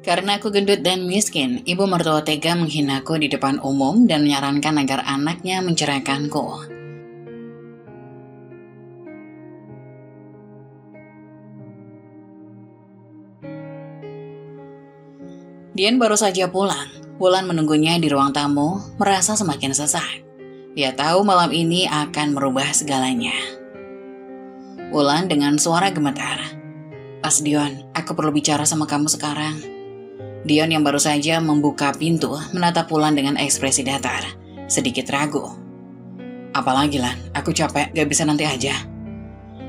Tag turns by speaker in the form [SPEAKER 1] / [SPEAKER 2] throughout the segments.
[SPEAKER 1] Karena aku gendut dan miskin, ibu mertua tega menghinaku di depan umum dan menyarankan agar anaknya menceraikanku. Dian baru saja pulang. Wulan menunggunya di ruang tamu, merasa semakin sesak. Dia tahu malam ini akan merubah segalanya. Wulan dengan suara gemetar. Pas Dion, aku perlu bicara sama kamu sekarang. Dion yang baru saja membuka pintu menatap Wulan dengan ekspresi datar, sedikit ragu. Apalagi Lan, aku capek, gak bisa nanti aja.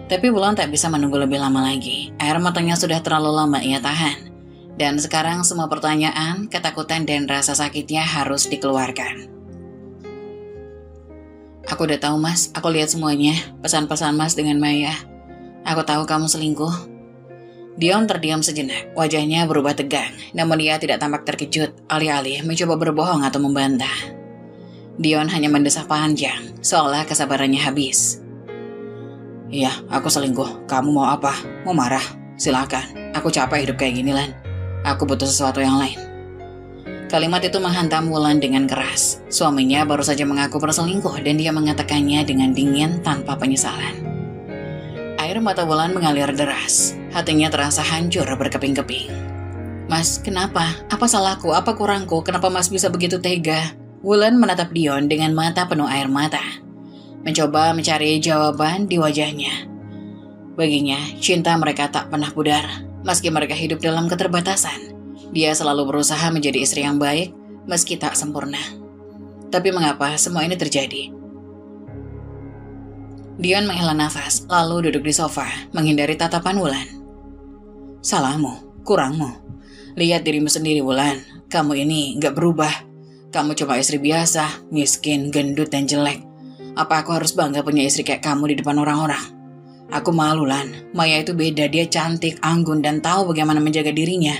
[SPEAKER 1] Tapi Wulan tak bisa menunggu lebih lama lagi. Air matanya sudah terlalu lama ia tahan. Dan sekarang semua pertanyaan, ketakutan dan rasa sakitnya harus dikeluarkan. Aku udah tahu Mas, aku lihat semuanya, pesan-pesan Mas dengan Maya. Aku tahu kamu selingkuh. Dion terdiam sejenak, wajahnya berubah tegang, namun dia tidak tampak terkejut, alih-alih mencoba berbohong atau membantah. Dion hanya mendesah panjang, seolah kesabarannya habis. Iya, aku selingkuh. Kamu mau apa? Mau marah? Silakan. Aku capek hidup kayak gini, Lan. Aku butuh sesuatu yang lain. Kalimat itu menghantam Wulan dengan keras. Suaminya baru saja mengaku berselingkuh dan dia mengatakannya dengan dingin tanpa penyesalan. Air mata Wulan mengalir deras. Hatinya terasa hancur berkeping-keping. Mas, kenapa? Apa salahku? Apa kurangku? Kenapa Mas bisa begitu tega? Wulan menatap Dion dengan mata penuh air mata. Mencoba mencari jawaban di wajahnya. Baginya, cinta mereka tak pernah pudar. Meski mereka hidup dalam keterbatasan, dia selalu berusaha menjadi istri yang baik, meski tak sempurna. Tapi mengapa semua ini terjadi? Dion menghela nafas, lalu duduk di sofa, menghindari tatapan Wulan. Salahmu, kurangmu. Lihat dirimu sendiri, Wulan. Kamu ini gak berubah. Kamu cuma istri biasa, miskin, gendut, dan jelek. Apa aku harus bangga punya istri kayak kamu di depan orang-orang? Aku malu, Lan. Maya itu beda, dia cantik, anggun, dan tahu bagaimana menjaga dirinya.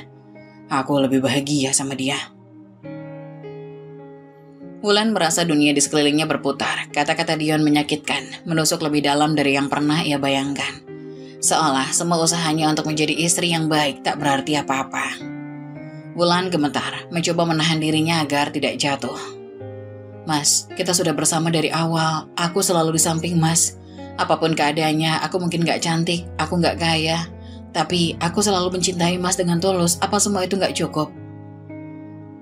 [SPEAKER 1] Aku lebih bahagia sama dia. Wulan merasa dunia di sekelilingnya berputar. Kata-kata Dion menyakitkan, menusuk lebih dalam dari yang pernah ia bayangkan. Seolah semua usahanya untuk menjadi istri yang baik tak berarti apa-apa. Wulan gemetar, mencoba menahan dirinya agar tidak jatuh. Mas, kita sudah bersama dari awal. Aku selalu di samping Mas. Apapun keadaannya, aku mungkin gak cantik, aku gak kaya. Tapi aku selalu mencintai Mas dengan tulus. Apa semua itu gak cukup?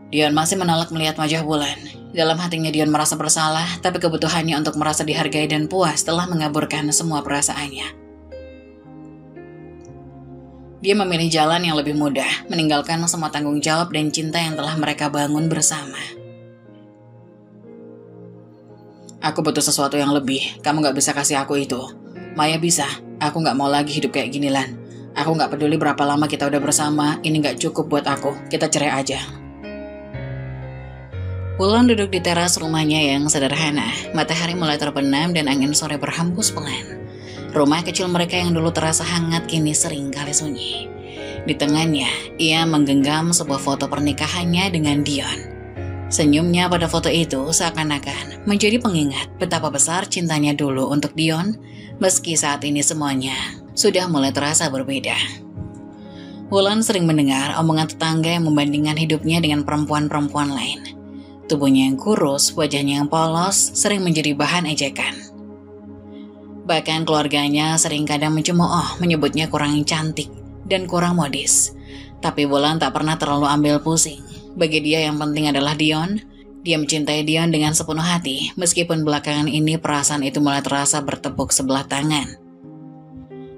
[SPEAKER 1] Dion masih menolak melihat wajah Wulan. Dalam hatinya Dion merasa bersalah, tapi kebutuhannya untuk merasa dihargai dan puas telah mengaburkan semua perasaannya. Dia memilih jalan yang lebih mudah, meninggalkan semua tanggung jawab dan cinta yang telah mereka bangun bersama. Aku butuh sesuatu yang lebih, kamu gak bisa kasih aku itu. Maya bisa, aku gak mau lagi hidup kayak gini, Lan. Aku gak peduli berapa lama kita udah bersama, ini gak cukup buat aku, kita cerai aja. Wulan duduk di teras rumahnya yang sederhana, matahari mulai terbenam dan angin sore berhembus pelan. Rumah kecil mereka yang dulu terasa hangat kini sering kali sunyi. Di tengahnya, ia menggenggam sebuah foto pernikahannya dengan Dion. Senyumnya pada foto itu seakan-akan menjadi pengingat betapa besar cintanya dulu untuk Dion, meski saat ini semuanya sudah mulai terasa berbeda. Wulan sering mendengar omongan tetangga yang membandingkan hidupnya dengan perempuan-perempuan lain. Tubuhnya yang kurus, wajahnya yang polos, sering menjadi bahan ejekan. Bahkan keluarganya sering kadang mencemooh, menyebutnya kurang cantik dan kurang modis. Tapi Wulan tak pernah terlalu ambil pusing. Bagi dia yang penting adalah Dion. Dia mencintai Dion dengan sepenuh hati, meskipun belakangan ini perasaan itu mulai terasa bertepuk sebelah tangan.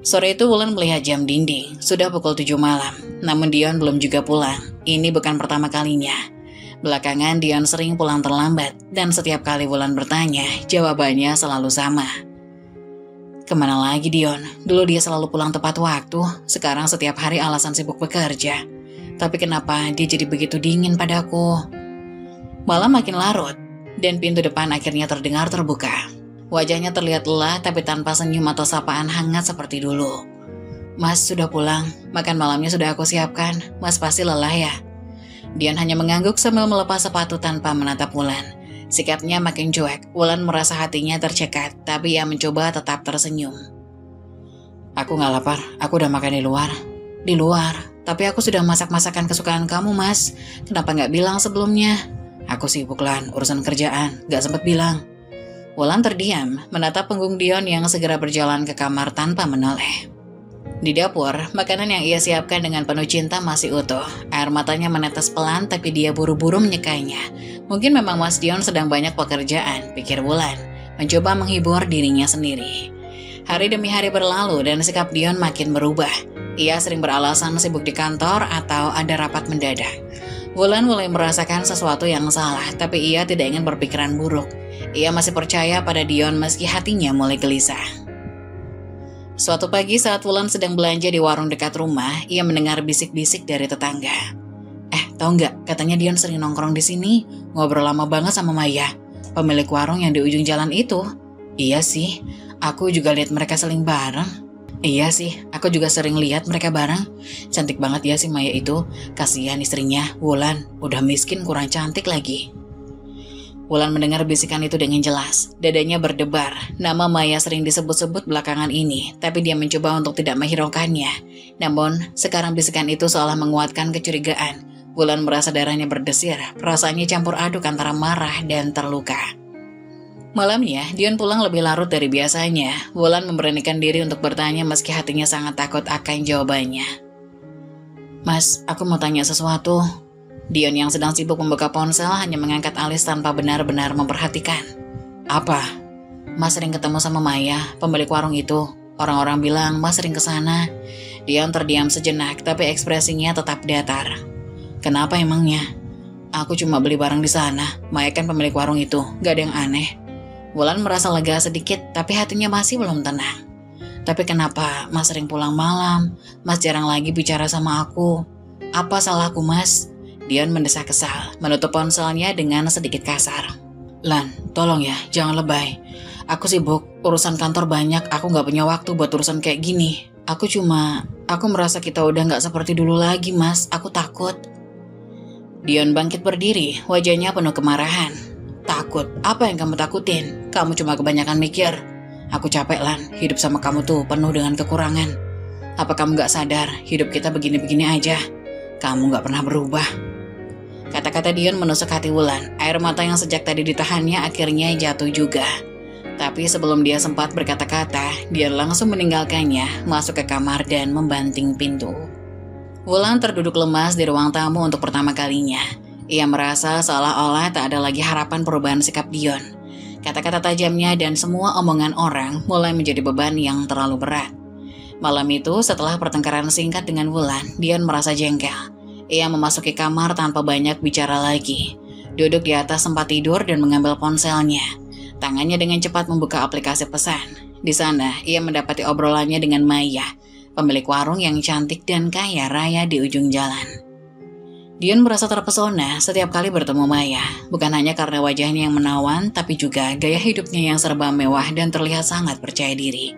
[SPEAKER 1] Sore itu Wulan melihat jam dinding, sudah pukul 7 malam, namun Dion belum juga pulang. Ini bukan pertama kalinya. Belakangan Dion sering pulang terlambat, dan setiap kali Wulan bertanya, jawabannya selalu sama. Kemana lagi Dion? Dulu dia selalu pulang tepat waktu, sekarang setiap hari alasan sibuk bekerja. Tapi kenapa dia jadi begitu dingin padaku? Malam makin larut, dan pintu depan akhirnya terdengar terbuka. Wajahnya terlihat lelah tapi tanpa senyum atau sapaan hangat seperti dulu. Mas sudah pulang, makan malamnya sudah aku siapkan, Mas pasti lelah ya? Dion hanya mengangguk sambil melepas sepatu tanpa menatap Wulan. Sikapnya makin cuek, Wulan merasa hatinya tercekat, tapi ia mencoba tetap tersenyum. Aku gak lapar, aku udah makan di luar. Di luar? Tapi aku sudah masak masakan kesukaan kamu, Mas. Kenapa nggak bilang sebelumnya? Aku sibuk, Lan, urusan kerjaan, nggak sempat bilang. Wulan terdiam, menatap punggung Dion yang segera berjalan ke kamar tanpa menoleh. Di dapur, makanan yang ia siapkan dengan penuh cinta masih utuh. Air matanya menetes pelan, tapi dia buru-buru menyekainya. Mungkin memang Mas Dion sedang banyak pekerjaan, pikir Wulan, mencoba menghibur dirinya sendiri. Hari demi hari berlalu dan sikap Dion makin berubah. Ia sering beralasan sibuk di kantor atau ada rapat mendadak. Wulan mulai merasakan sesuatu yang salah, tapi ia tidak ingin berpikiran buruk. Ia masih percaya pada Dion meski hatinya mulai gelisah. Suatu pagi saat Wulan sedang belanja di warung dekat rumah, ia mendengar bisik-bisik dari tetangga. Tahu nggak? Katanya Dion sering nongkrong di sini, ngobrol lama banget sama Maya, pemilik warung yang di ujung jalan itu. Iya sih, aku juga lihat mereka seling bareng. Iya sih, aku juga sering lihat mereka bareng. Cantik banget ya si Maya itu. Kasihan istrinya, Wulan, udah miskin kurang cantik lagi. Wulan mendengar bisikan itu dengan jelas. Dadanya berdebar. Nama Maya sering disebut-sebut belakangan ini, tapi dia mencoba untuk tidak menghiraukannya. Namun, sekarang bisikan itu seolah menguatkan kecurigaan. Wulan merasa darahnya berdesir, perasaannya campur aduk antara marah dan terluka. Malamnya, Dion pulang lebih larut dari biasanya. Wulan memberanikan diri untuk bertanya meski hatinya sangat takut akan jawabannya. Mas, aku mau tanya sesuatu. Dion yang sedang sibuk membuka ponsel hanya mengangkat alis tanpa benar-benar memperhatikan. Apa? Mas sering ketemu sama Maya, pemilik warung itu. Orang-orang bilang Mas sering kesana. Dion terdiam sejenak, tapi ekspresinya tetap datar. Kenapa emangnya? Aku cuma beli barang di sana. Maya kan pemilik warung itu, gak ada yang aneh. Wulan merasa lega sedikit, tapi hatinya masih belum tenang. Tapi kenapa Mas sering pulang malam? Mas jarang lagi bicara sama aku. Apa salahku, Mas? Dion mendesak kesal, menutup ponselnya dengan sedikit kasar. Lan, tolong ya, jangan lebay. Aku sibuk, urusan kantor banyak, aku gak punya waktu buat urusan kayak gini. Aku merasa kita udah gak seperti dulu lagi, Mas. Aku takut. Dion bangkit berdiri, wajahnya penuh kemarahan. Takut? Apa yang kamu takutin? Kamu cuma kebanyakan mikir. Aku capek, Lan. Hidup sama kamu tuh penuh dengan kekurangan. Apa kamu gak sadar hidup kita begini-begini aja? Kamu gak pernah berubah. Kata-kata Dion menusuk hati Wulan. Air mata yang sejak tadi ditahannya akhirnya jatuh juga. Tapi sebelum dia sempat berkata-kata, Dion langsung meninggalkannya, masuk ke kamar dan membanting pintu. Wulan terduduk lemas di ruang tamu untuk pertama kalinya. Ia merasa seolah-olah tak ada lagi harapan perubahan sikap Dion. Kata-kata tajamnya dan semua omongan orang mulai menjadi beban yang terlalu berat. Malam itu, setelah pertengkaran singkat dengan Wulan, Dion merasa jengkel. Ia memasuki kamar tanpa banyak bicara lagi. Duduk di atas tempat tidur dan mengambil ponselnya. Tangannya dengan cepat membuka aplikasi pesan. Di sana, ia mendapati obrolannya dengan Maya, pemilik warung yang cantik dan kaya raya di ujung jalan. Dion merasa terpesona setiap kali bertemu Maya, bukan hanya karena wajahnya yang menawan, tapi juga gaya hidupnya yang serba mewah dan terlihat sangat percaya diri.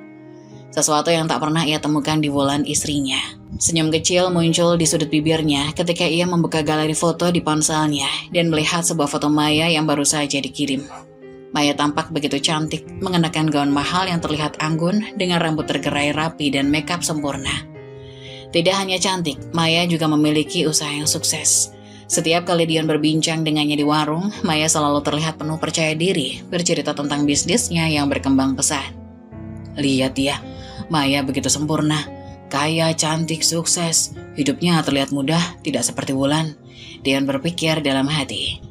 [SPEAKER 1] Sesuatu yang tak pernah ia temukan di Wulan istrinya. Senyum kecil muncul di sudut bibirnya ketika ia membuka galeri foto di ponselnya dan melihat sebuah foto Maya yang baru saja dikirim. Maya tampak begitu cantik, mengenakan gaun mahal yang terlihat anggun dengan rambut tergerai rapi dan makeup sempurna. Tidak hanya cantik, Maya juga memiliki usaha yang sukses. Setiap kali Dion berbincang dengannya di warung, Maya selalu terlihat penuh percaya diri, bercerita tentang bisnisnya yang berkembang pesat. Lihat ya, Maya begitu sempurna, kaya, cantik, sukses. Hidupnya terlihat mudah, tidak seperti Wulan. Dion berpikir dalam hati.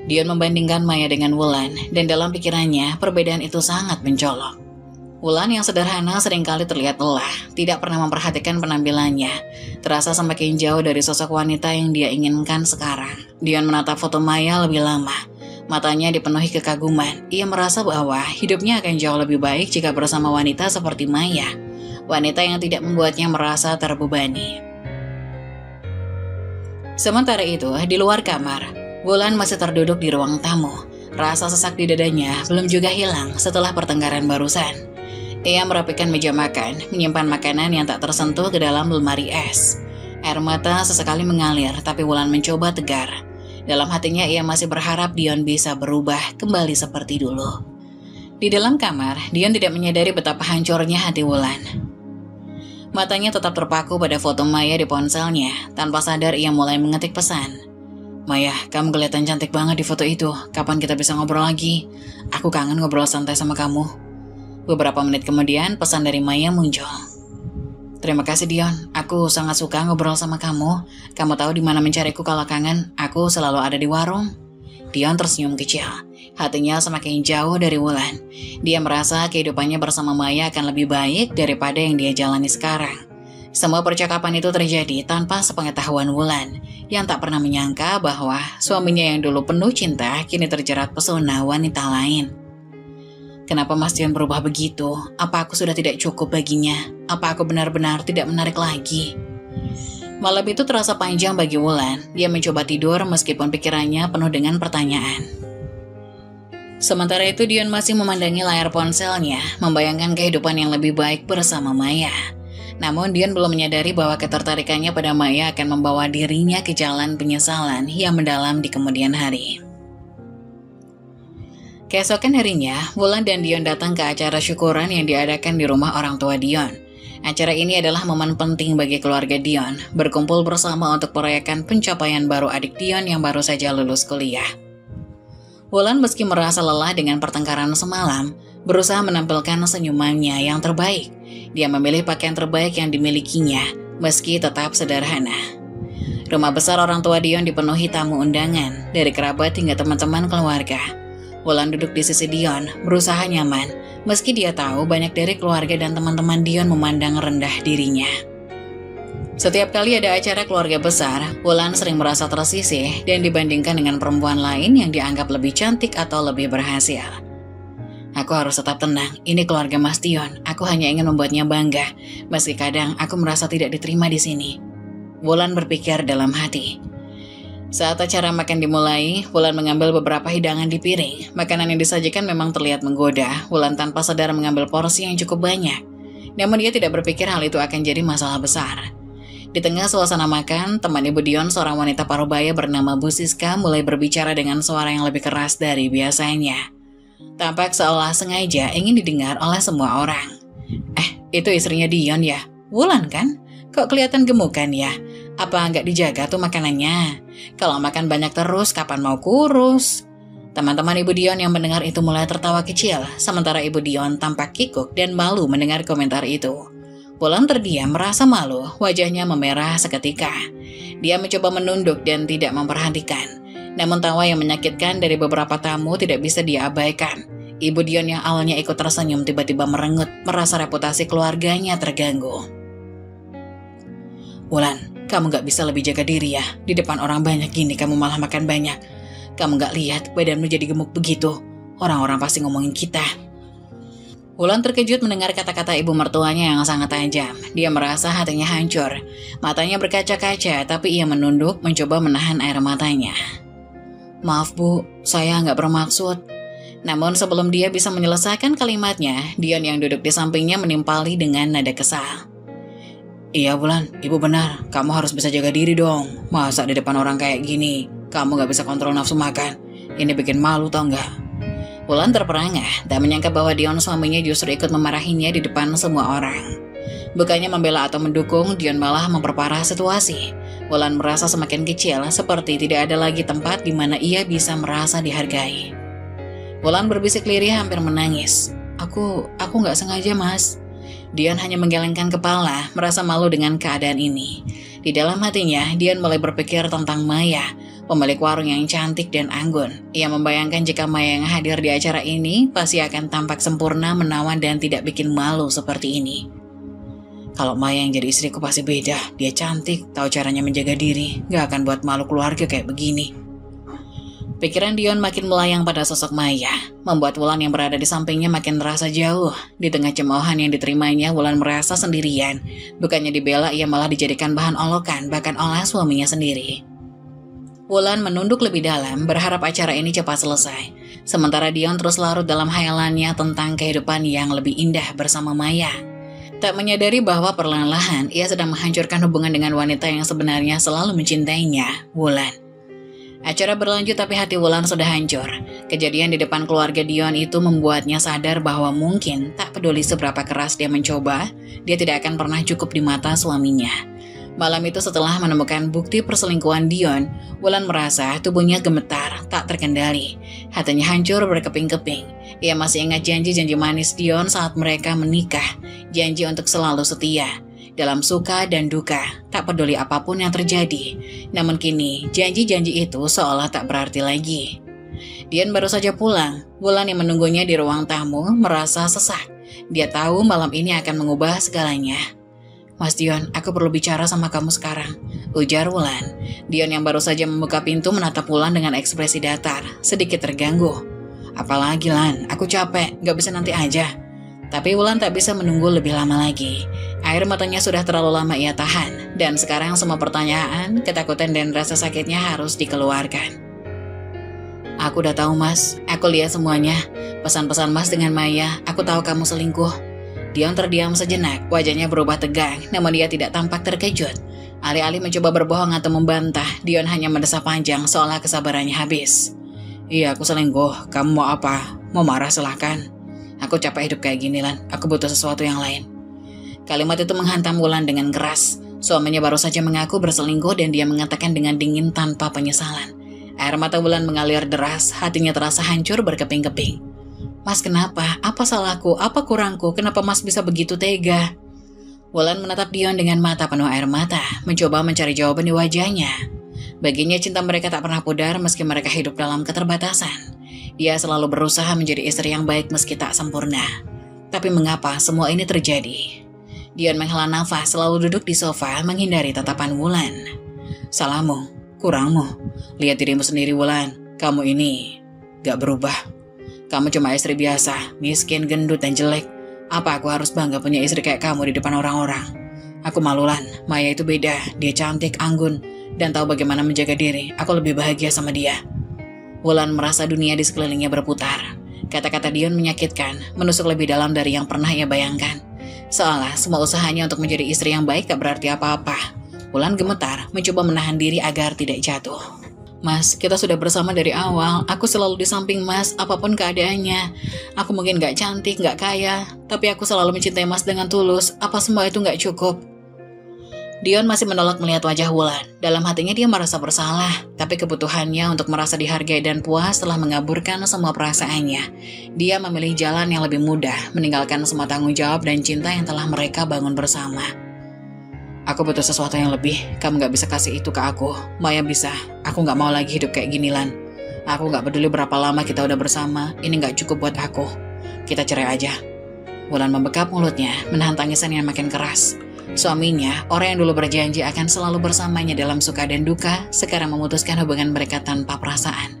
[SPEAKER 1] Dion membandingkan Maya dengan Wulan, dan dalam pikirannya, perbedaan itu sangat mencolok. Wulan yang sederhana seringkali terlihat lelah, tidak pernah memperhatikan penampilannya. Terasa semakin jauh dari sosok wanita yang dia inginkan sekarang. Dion menatap foto Maya lebih lama. Matanya dipenuhi kekaguman. Ia merasa bahwa hidupnya akan jauh lebih baik jika bersama wanita seperti Maya. Wanita yang tidak membuatnya merasa terbebani. Sementara itu, di luar kamar, Wulan masih terduduk di ruang tamu. Rasa sesak di dadanya belum juga hilang setelah pertengkaran barusan. Ia merapikan meja makan, menyimpan makanan yang tak tersentuh ke dalam lemari es. Air mata sesekali mengalir, tapi Wulan mencoba tegar. Dalam hatinya ia masih berharap Dion bisa berubah kembali seperti dulu. Di dalam kamar, Dion tidak menyadari betapa hancurnya hati Wulan. Matanya tetap terpaku pada foto Maya di ponselnya. Tanpa sadar ia mulai mengetik pesan. Maya, kamu kelihatan cantik banget di foto itu. Kapan kita bisa ngobrol lagi? Aku kangen ngobrol santai sama kamu. Beberapa menit kemudian pesan dari Maya muncul. Terima kasih Dion, aku sangat suka ngobrol sama kamu. Kamu tahu di mana mencariku kalau kangen, aku selalu ada di warung. Dion tersenyum kecil, hatinya semakin jauh dari Wulan. Dia merasa kehidupannya bersama Maya akan lebih baik daripada yang dia jalani sekarang. Semua percakapan itu terjadi tanpa sepengetahuan Wulan, yang tak pernah menyangka bahwa suaminya yang dulu penuh cinta kini terjerat pesona wanita lain. Kenapa Mas Dion berubah begitu? Apa aku sudah tidak cukup baginya? Apa aku benar-benar tidak menarik lagi? Malam itu terasa panjang bagi Wulan. Dia mencoba tidur meskipun pikirannya penuh dengan pertanyaan. Sementara itu Dion masih memandangi layar ponselnya, membayangkan kehidupan yang lebih baik bersama Maya. Namun Dion belum menyadari bahwa ketertarikannya pada Maya akan membawa dirinya ke jalan penyesalan yang mendalam di kemudian hari. Keesokan harinya, Wulan dan Dion datang ke acara syukuran yang diadakan di rumah orang tua Dion. Acara ini adalah momen penting bagi keluarga Dion, berkumpul bersama untuk merayakan pencapaian baru adik Dion yang baru saja lulus kuliah. Wulan meski merasa lelah dengan pertengkaran semalam, berusaha menampilkan senyumannya yang terbaik. Dia memilih pakaian terbaik yang dimilikinya, meski tetap sederhana. Rumah besar orang tua Dion dipenuhi tamu undangan, dari kerabat hingga teman-teman keluarga. Wulan duduk di sisi Dion, berusaha nyaman, meski dia tahu banyak dari keluarga dan teman-teman Dion memandang rendah dirinya. Setiap kali ada acara keluarga besar, Wulan sering merasa tersisih dan dibandingkan dengan perempuan lain yang dianggap lebih cantik atau lebih berhasil. Aku harus tetap tenang, ini keluarga Mas Dion, aku hanya ingin membuatnya bangga, meski kadang aku merasa tidak diterima di sini. Wulan berpikir dalam hati. Saat acara makan dimulai, Wulan mengambil beberapa hidangan di piring. Makanan yang disajikan memang terlihat menggoda. Wulan tanpa sadar mengambil porsi yang cukup banyak. Namun dia tidak berpikir hal itu akan jadi masalah besar. Di tengah suasana makan, teman Ibu Dion, seorang wanita parubaya bernama Bu Siska, mulai berbicara dengan suara yang lebih keras dari biasanya. Tampak seolah sengaja ingin didengar oleh semua orang. Itu istrinya Dion ya? Wulan kan? Kok kelihatan gemukan ya? Apa nggak dijaga tuh makanannya? Kalau makan banyak terus, kapan mau kurus? Teman-teman Ibu Dion yang mendengar itu mulai tertawa kecil, sementara Ibu Dion tampak kikuk dan malu mendengar komentar itu. Wulan terdiam merasa malu, wajahnya memerah seketika. Dia mencoba menunduk dan tidak memperhatikan. Namun tawa yang menyakitkan dari beberapa tamu tidak bisa diabaikan. Ibu Dion yang awalnya ikut tersenyum tiba-tiba merengut, merasa reputasi keluarganya terganggu. Wulan, kamu gak bisa lebih jaga diri ya. Di depan orang banyak gini kamu malah makan banyak. Kamu gak lihat badanmu jadi gemuk begitu. Orang-orang pasti ngomongin kita. Wulan terkejut mendengar kata-kata ibu mertuanya yang sangat tajam. Dia merasa hatinya hancur. Matanya berkaca-kaca, tapi ia menunduk mencoba menahan air matanya. Maaf Bu, saya gak bermaksud. Namun sebelum dia bisa menyelesaikan kalimatnya, Dion yang duduk di sampingnya menimpali dengan nada kesal. Iya Wulan, ibu benar. Kamu harus bisa jaga diri dong. Masa di depan orang kayak gini, kamu gak bisa kontrol nafsu makan. Ini bikin malu tau gak? Wulan terperangah, tak menyangka bahwa Dion suaminya justru ikut memarahinya di depan semua orang. Bukannya membela atau mendukung, Dion malah memperparah situasi. Wulan merasa semakin kecil, seperti tidak ada lagi tempat di mana ia bisa merasa dihargai. Wulan berbisik lirih hampir menangis. Aku gak sengaja Mas. Dion hanya menggelengkan kepala, merasa malu dengan keadaan ini. Di dalam hatinya, Dion mulai berpikir tentang Maya, pemilik warung yang cantik dan anggun. Ia membayangkan jika Maya yang hadir di acara ini pasti akan tampak sempurna, menawan, dan tidak bikin malu seperti ini. Kalau Maya yang jadi istriku pasti beda. Dia cantik, tahu caranya menjaga diri, gak akan buat malu keluarga kayak begini. Pikiran Dion makin melayang pada sosok Maya, membuat Wulan yang berada di sampingnya makin terasa jauh. Di tengah cemoohan yang diterimanya, Wulan merasa sendirian. Bukannya dibela, ia malah dijadikan bahan olokan, bahkan oleh suaminya sendiri. Wulan menunduk lebih dalam, berharap acara ini cepat selesai. Sementara Dion terus larut dalam hayalannya tentang kehidupan yang lebih indah bersama Maya. Tak menyadari bahwa perlahan-lahan ia sedang menghancurkan hubungan dengan wanita yang sebenarnya selalu mencintainya, Wulan. Acara berlanjut tapi hati Wulan sudah hancur. Kejadian di depan keluarga Dion itu membuatnya sadar bahwa mungkin tak peduli seberapa keras dia mencoba, dia tidak akan pernah cukup di mata suaminya. Malam itu setelah menemukan bukti perselingkuhan Dion, Wulan merasa tubuhnya gemetar, tak terkendali. Hatinya hancur berkeping-keping. Ia masih ingat janji-janji manis Dion saat mereka menikah, janji untuk selalu setia. Dalam suka dan duka, tak peduli apapun yang terjadi. Namun kini, janji-janji itu seolah tak berarti lagi. Dion baru saja pulang. Wulan yang menunggunya di ruang tamu merasa sesak. Dia tahu malam ini akan mengubah segalanya. "Mas Dion, aku perlu bicara sama kamu sekarang," ujar Wulan. Dion yang baru saja membuka pintu menatap Wulan dengan ekspresi datar, sedikit terganggu. "Apalagi Lan, aku capek, gak bisa nanti aja." Tapi Wulan tak bisa menunggu lebih lama lagi. Air matanya sudah terlalu lama ia tahan, dan sekarang semua pertanyaan, ketakutan dan rasa sakitnya harus dikeluarkan. "Aku udah tahu Mas, aku lihat semuanya. Pesan-pesan Mas dengan Maya, aku tahu kamu selingkuh." Dion terdiam sejenak, wajahnya berubah tegang, namun dia tidak tampak terkejut. Alih-alih mencoba berbohong atau membantah, Dion hanya mendesah panjang seolah kesabarannya habis. "Iya, aku selingkuh. Kamu mau apa? Mau marah silahkan. Aku capek hidup kayak gini, Lan. Aku butuh sesuatu yang lain." Kalimat itu menghantam Wulan dengan keras. Suaminya baru saja mengaku berselingkuh dan dia mengatakan dengan dingin tanpa penyesalan. Air mata Wulan mengalir deras, hatinya terasa hancur berkeping-keping. "Mas, kenapa? Apa salahku? Apa kurangku? Kenapa Mas bisa begitu tega?" Wulan menatap Dion dengan mata penuh air mata, mencoba mencari jawaban di wajahnya. Baginya cinta mereka tak pernah pudar meski mereka hidup dalam keterbatasan. Dia selalu berusaha menjadi istri yang baik meski tak sempurna. Tapi mengapa semua ini terjadi? Dion menghela nafas, selalu duduk di sofa menghindari tatapan Wulan. "Salahmu, kurangmu. Lihat dirimu sendiri Wulan, kamu ini gak berubah. Kamu cuma istri biasa, miskin, gendut, dan jelek. Apa aku harus bangga punya istri kayak kamu di depan orang-orang? Aku malu Lan, Maya itu beda, dia cantik, anggun, dan tahu bagaimana menjaga diri. Aku lebih bahagia sama dia." Wulan merasa dunia di sekelilingnya berputar. Kata-kata Dion menyakitkan, menusuk lebih dalam dari yang pernah ia bayangkan. Seolah semua usahanya untuk menjadi istri yang baik gak berarti apa-apa. Wulan gemetar, mencoba menahan diri agar tidak jatuh. "Mas, kita sudah bersama dari awal. Aku selalu di samping Mas, apapun keadaannya. Aku mungkin gak cantik, gak kaya, tapi aku selalu mencintai Mas dengan tulus. Apa semua itu gak cukup?" Dion masih menolak melihat wajah Wulan. Dalam hatinya dia merasa bersalah, tapi kebutuhannya untuk merasa dihargai dan puas telah mengaburkan semua perasaannya. Dia memilih jalan yang lebih mudah, meninggalkan semua tanggung jawab dan cinta yang telah mereka bangun bersama. "Aku butuh sesuatu yang lebih. Kamu gak bisa kasih itu ke aku. Maya bisa. Aku gak mau lagi hidup kayak gini, Lan. Aku gak peduli berapa lama kita udah bersama. Ini gak cukup buat aku. Kita cerai aja." Wulan membekap mulutnya, menahan tangisan yang makin keras. Suaminya, orang yang dulu berjanji akan selalu bersamanya dalam suka dan duka, sekarang memutuskan hubungan mereka tanpa perasaan.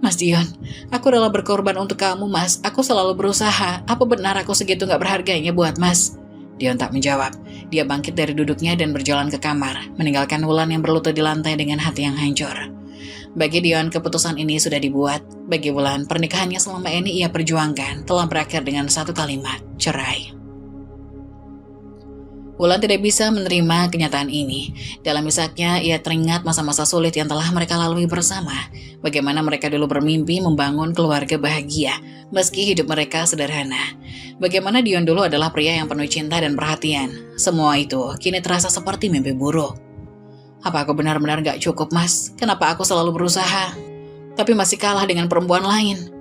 [SPEAKER 1] "Mas Dion, aku rela berkorban untuk kamu, Mas. Aku selalu berusaha. Apa benar aku segitu gak berharganya buat Mas?" Dion tak menjawab. Dia bangkit dari duduknya dan berjalan ke kamar, meninggalkan Wulan yang berlutut di lantai dengan hati yang hancur. Bagi Dion, keputusan ini sudah dibuat. Bagi Wulan, pernikahannya selama ini ia perjuangkan telah berakhir dengan satu kalimat, cerai. Wulan tidak bisa menerima kenyataan ini. Dalam isaknya, ia teringat masa-masa sulit yang telah mereka lalui bersama. Bagaimana mereka dulu bermimpi membangun keluarga bahagia, meski hidup mereka sederhana. Bagaimana Dion dulu adalah pria yang penuh cinta dan perhatian. Semua itu kini terasa seperti mimpi buruk. Apa aku benar-benar gak cukup, Mas? Kenapa aku selalu berusaha, tapi masih kalah dengan perempuan lain?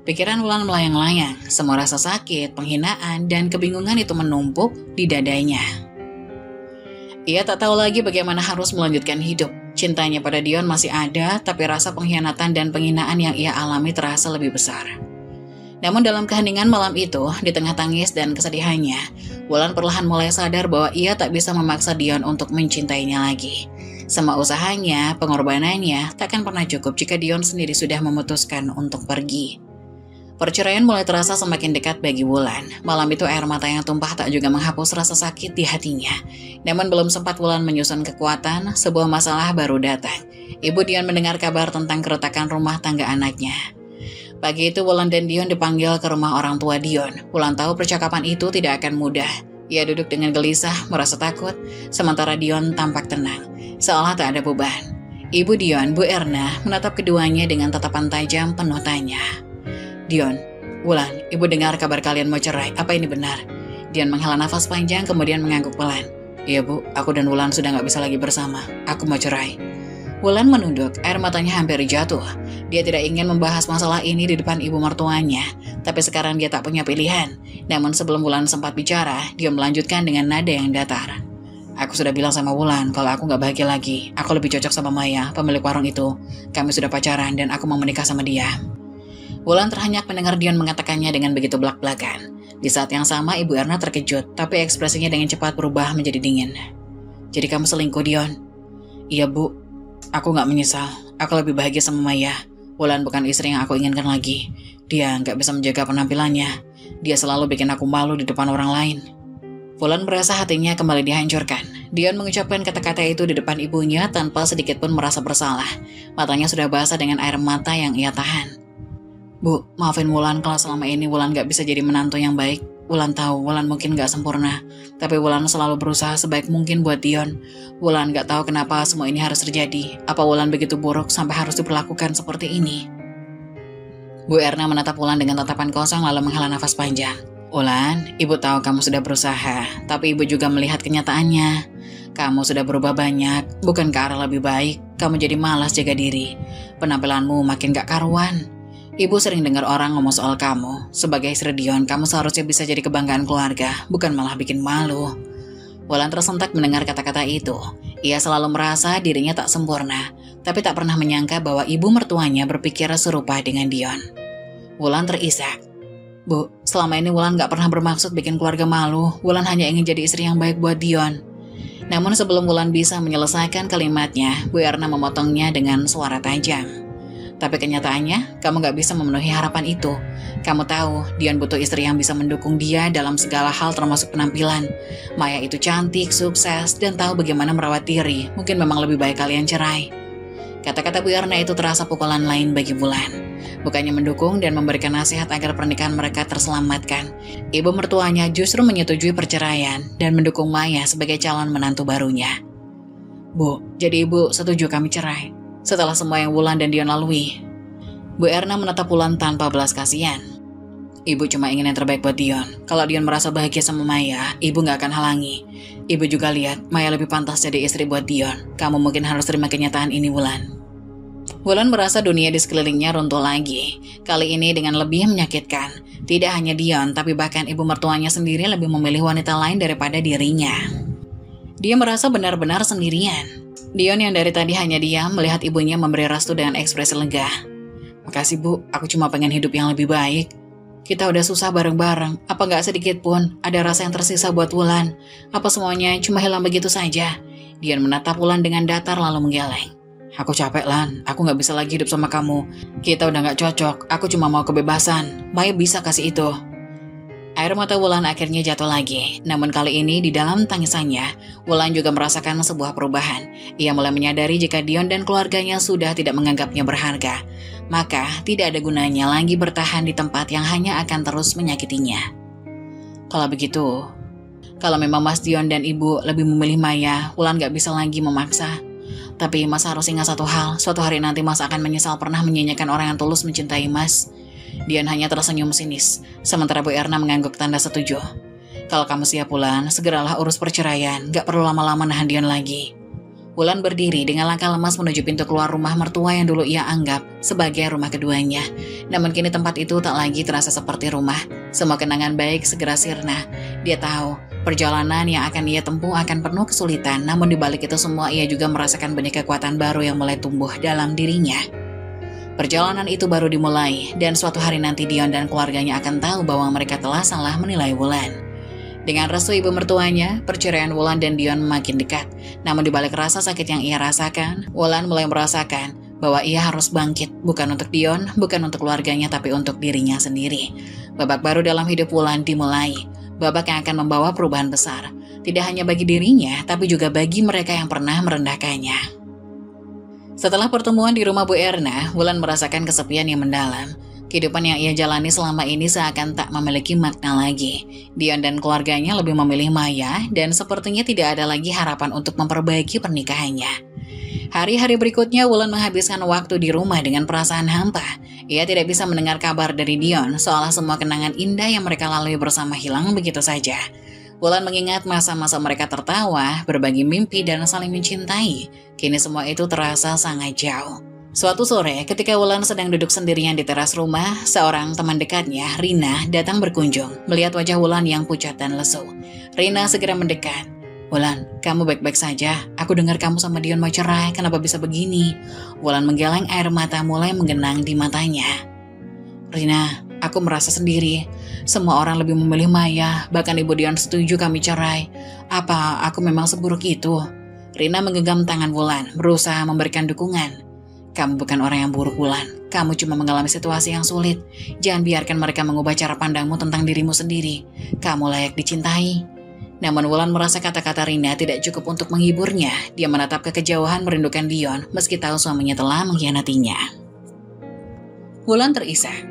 [SPEAKER 1] Pikiran Wulan melayang-layang, semua rasa sakit, penghinaan, dan kebingungan itu menumpuk di dadanya. Ia tak tahu lagi bagaimana harus melanjutkan hidup. Cintanya pada Dion masih ada, tapi rasa pengkhianatan dan penghinaan yang ia alami terasa lebih besar. Namun dalam keheningan malam itu, di tengah tangis dan kesedihannya, Wulan perlahan mulai sadar bahwa ia tak bisa memaksa Dion untuk mencintainya lagi. Semua usahanya, pengorbanannya, takkan pernah cukup jika Dion sendiri sudah memutuskan untuk pergi. Perceraian mulai terasa semakin dekat bagi Wulan. Malam itu air mata yang tumpah tak juga menghapus rasa sakit di hatinya. Namun belum sempat Wulan menyusun kekuatan, sebuah masalah baru datang. Ibu Dion mendengar kabar tentang keretakan rumah tangga anaknya. Pagi itu Wulan dan Dion dipanggil ke rumah orang tua Dion. Wulan tahu percakapan itu tidak akan mudah. Ia duduk dengan gelisah, merasa takut, sementara Dion tampak tenang, seolah tak ada beban. Ibu Dion, Bu Erna, menatap keduanya dengan tatapan tajam penuh tanya. Dion, Wulan, Ibu dengar kabar kalian mau cerai, apa ini benar? Dion menghela nafas panjang kemudian mengangguk pelan. Iya Bu, aku dan Wulan sudah gak bisa lagi bersama, aku mau cerai. Wulan menunduk, air matanya hampir jatuh. Dia tidak ingin membahas masalah ini di depan ibu mertuanya, tapi sekarang dia tak punya pilihan. Namun sebelum Wulan sempat bicara, dia melanjutkan dengan nada yang datar. Aku sudah bilang sama Wulan kalau aku gak bahagia lagi. Aku lebih cocok sama Maya, pemilik warung itu. Kami sudah pacaran dan aku mau menikah sama dia. Wulan terhenyak mendengar Dion mengatakannya dengan begitu belak-belakan. Di saat yang sama Ibu Erna terkejut, tapi ekspresinya dengan cepat berubah menjadi dingin. Jadi kamu selingkuh, Dion? Iya Bu, aku gak menyesal. Aku lebih bahagia sama Maya. Wulan bukan istri yang aku inginkan lagi. Dia gak bisa menjaga penampilannya. Dia selalu bikin aku malu di depan orang lain. Wulan merasa hatinya kembali dihancurkan. Dion mengucapkan kata-kata itu di depan ibunya tanpa sedikit pun merasa bersalah. Matanya sudah basah dengan air mata yang ia tahan. Bu, maafin Wulan kalau selama ini Wulan gak bisa jadi menantu yang baik. Wulan tahu Wulan mungkin gak sempurna, tapi Wulan selalu berusaha sebaik mungkin buat Dion. Wulan gak tahu kenapa semua ini harus terjadi. Apa Wulan begitu buruk sampai harus diperlakukan seperti ini? Bu Erna menatap Wulan dengan tatapan kosong lalu menghela nafas panjang. Wulan, Ibu tahu kamu sudah berusaha, tapi Ibu juga melihat kenyataannya. Kamu sudah berubah banyak, bukan ke arah lebih baik. Kamu jadi malas jaga diri. Penampilanmu makin gak karuan. Ibu sering dengar orang ngomong soal kamu. Sebagai istri Dion, kamu seharusnya bisa jadi kebanggaan keluarga, bukan malah bikin malu. Wulan tersentak mendengar kata-kata itu. Ia selalu merasa dirinya tak sempurna, tapi tak pernah menyangka bahwa ibu mertuanya berpikir serupa dengan Dion. Wulan terisak. Bu, selama ini Wulan gak pernah bermaksud bikin keluarga malu. Wulan hanya ingin jadi istri yang baik buat Dion. Namun sebelum Wulan bisa menyelesaikan kalimatnya, Bu Erna memotongnya dengan suara tajam. Tapi kenyataannya, kamu gak bisa memenuhi harapan itu. Kamu tahu, Dion butuh istri yang bisa mendukung dia dalam segala hal termasuk penampilan. Maya itu cantik, sukses, dan tahu bagaimana merawat diri. Mungkin memang lebih baik kalian cerai. Kata-kata Bu Erna itu terasa pukulan lain bagi Wulan. Bukannya mendukung dan memberikan nasihat agar pernikahan mereka terselamatkan, ibu mertuanya justru menyetujui perceraian dan mendukung Maya sebagai calon menantu barunya. Bu, jadi Ibu setuju kami cerai? Setelah semua yang Wulan dan Dion lalui. Bu Erna menatap Wulan tanpa belas kasihan. Ibu cuma ingin yang terbaik buat Dion. Kalau Dion merasa bahagia sama Maya, Ibu gak akan halangi. Ibu juga lihat Maya lebih pantas jadi istri buat Dion. Kamu mungkin harus terima kenyataan ini, Wulan. Wulan merasa dunia di sekelilingnya runtuh lagi. Kali ini dengan lebih menyakitkan. Tidak hanya Dion, tapi bahkan ibu mertuanya sendiri lebih memilih wanita lain daripada dirinya. Dia merasa benar-benar sendirian. Dion yang dari tadi hanya diam melihat ibunya memberi restu dengan ekspresi lega. Makasih Bu, aku cuma pengen hidup yang lebih baik. Kita udah susah bareng-bareng, apa gak sedikit pun ada rasa yang tersisa buat Wulan? Apa semuanya cuma hilang begitu saja? Dion menatap Wulan dengan datar lalu menggeleng. Aku capek Lan, aku gak bisa lagi hidup sama kamu. Kita udah gak cocok, aku cuma mau kebebasan. Maya bisa kasih itu. Air mata Wulan akhirnya jatuh lagi. Namun kali ini di dalam tangisannya, Wulan juga merasakan sebuah perubahan. Ia mulai menyadari jika Dion dan keluarganya sudah tidak menganggapnya berharga. Maka tidak ada gunanya lagi bertahan di tempat yang hanya akan terus menyakitinya. Kalau begitu, kalau memang Mas Dion dan Ibu lebih memilih Maya, Wulan gak bisa lagi memaksa. Tapi Mas harus ingat satu hal, suatu hari nanti Mas akan menyesal pernah menyanyiakan orang yang tulus mencintai Mas. Dion hanya tersenyum sinis, sementara Bu Erna mengangguk tanda setuju. Kalau kamu siap Wulan, segeralah urus perceraian, gak perlu lama-lama nahan Dion lagi. Wulan berdiri dengan langkah lemas menuju pintu keluar rumah mertua yang dulu ia anggap sebagai rumah keduanya. Namun kini tempat itu tak lagi terasa seperti rumah. Semua kenangan baik segera sirna. Dia tahu, perjalanan yang akan ia tempuh akan penuh kesulitan, namun di balik itu semua ia juga merasakan benih kekuatan baru yang mulai tumbuh dalam dirinya. Perjalanan itu baru dimulai, dan suatu hari nanti Dion dan keluarganya akan tahu bahwa mereka telah salah menilai Wulan. Dengan restu ibu mertuanya, perceraian Wulan dan Dion makin dekat. Namun di balik rasa sakit yang ia rasakan, Wulan mulai merasakan bahwa ia harus bangkit, bukan untuk Dion, bukan untuk keluarganya, tapi untuk dirinya sendiri. Babak baru dalam hidup Wulan dimulai. Babak yang akan membawa perubahan besar, tidak hanya bagi dirinya, tapi juga bagi mereka yang pernah merendahkannya. Setelah pertemuan di rumah Bu Erna, Wulan merasakan kesepian yang mendalam. Kehidupan yang ia jalani selama ini seakan tak memiliki makna lagi. Dion dan keluarganya lebih memilih Maya, dan sepertinya tidak ada lagi harapan untuk memperbaiki pernikahannya. Hari-hari berikutnya Wulan menghabiskan waktu di rumah dengan perasaan hampa. Ia tidak bisa mendengar kabar dari Dion, seolah semua kenangan indah yang mereka lalui bersama hilang begitu saja. Wulan mengingat masa-masa mereka tertawa, berbagi mimpi, dan saling mencintai. Kini semua itu terasa sangat jauh. Suatu sore, ketika Wulan sedang duduk sendirian di teras rumah, seorang teman dekatnya, Rina, datang berkunjung, melihat wajah Wulan yang pucat dan lesu. Rina segera mendekat. "Wulan, kamu baik-baik saja? Aku dengar kamu sama Dion mau cerai, kenapa bisa begini?" Wulan menggeleng, air mata mulai menggenang di matanya. "Rina, aku merasa sendiri. Semua orang lebih memilih Maya, bahkan Ibu Dion setuju kami cerai. Apa aku memang seburuk itu?" Rina menggenggam tangan Wulan, berusaha memberikan dukungan. "Kamu bukan orang yang buruk, Wulan. Kamu cuma mengalami situasi yang sulit. Jangan biarkan mereka mengubah cara pandangmu tentang dirimu sendiri. Kamu layak dicintai." Namun Wulan merasa kata-kata Rina tidak cukup untuk menghiburnya. Dia menatap ke kejauhan merindukan Dion, meski tahu suaminya telah mengkhianatinya. Wulan terisak.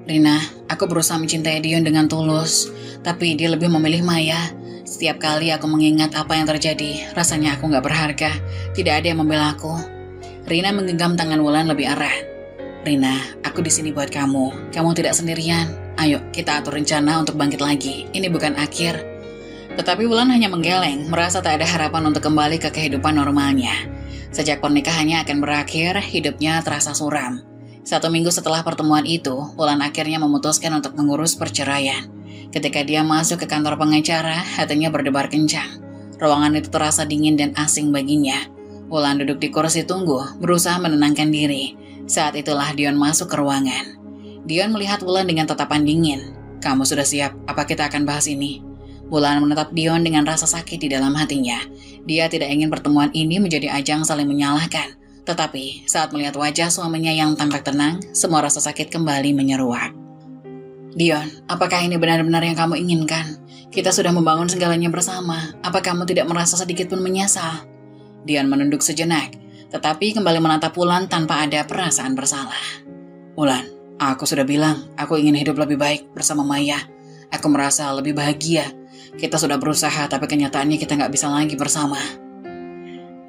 [SPEAKER 1] "Rina, aku berusaha mencintai Dion dengan tulus, tapi dia lebih memilih Maya. Setiap kali aku mengingat apa yang terjadi, rasanya aku gak berharga. Tidak ada yang membela aku." Rina menggenggam tangan Wulan lebih erat. "Rina, aku di sini buat kamu. Kamu tidak sendirian. Ayo, kita atur rencana untuk bangkit lagi. Ini bukan akhir." Tetapi Wulan hanya menggeleng, merasa tak ada harapan untuk kembali ke kehidupan normalnya. Sejak pernikahannya akan berakhir, hidupnya terasa suram. 1 minggu setelah pertemuan itu, Wulan akhirnya memutuskan untuk mengurus perceraian. Ketika dia masuk ke kantor pengacara, hatinya berdebar kencang. Ruangan itu terasa dingin dan asing baginya. Wulan duduk di kursi tunggu, berusaha menenangkan diri. Saat itulah Dion masuk ke ruangan. Dion melihat Wulan dengan tatapan dingin. "Kamu sudah siap? Apa kita akan bahas ini?" Wulan menatap Dion dengan rasa sakit di dalam hatinya. Dia tidak ingin pertemuan ini menjadi ajang saling menyalahkan. Tetapi saat melihat wajah suaminya yang tampak tenang, semua rasa sakit kembali menyeruak. "Dion, apakah ini benar-benar yang kamu inginkan? Kita sudah membangun segalanya bersama. Apa kamu tidak merasa sedikit pun menyesal?" Dion menunduk sejenak, tetapi kembali menatap Wulan tanpa ada perasaan bersalah. "Wulan, aku sudah bilang, aku ingin hidup lebih baik bersama Maya. Aku merasa lebih bahagia. Kita sudah berusaha, tapi kenyataannya kita nggak bisa lagi bersama."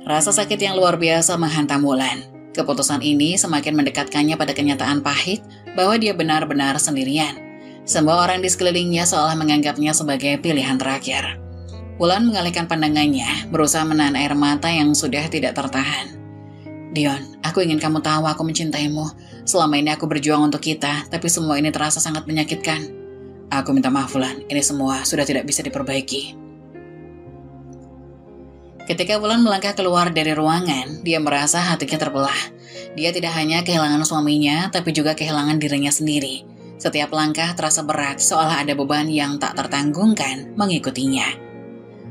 [SPEAKER 1] Rasa sakit yang luar biasa menghantam Wulan. Keputusan ini semakin mendekatkannya pada kenyataan pahit bahwa dia benar-benar sendirian. Semua orang di sekelilingnya seolah menganggapnya sebagai pilihan terakhir. Wulan mengalihkan pandangannya, berusaha menahan air mata yang sudah tidak tertahan. "Dion, aku ingin kamu tahu aku mencintaimu. Selama ini aku berjuang untuk kita, tapi semua ini terasa sangat menyakitkan. Aku minta maaf, Wulan. Ini semua sudah tidak bisa diperbaiki." Ketika Wulan melangkah keluar dari ruangan, dia merasa hatinya terbelah. Dia tidak hanya kehilangan suaminya, tapi juga kehilangan dirinya sendiri. Setiap langkah terasa berat, seolah ada beban yang tak tertanggungkan mengikutinya.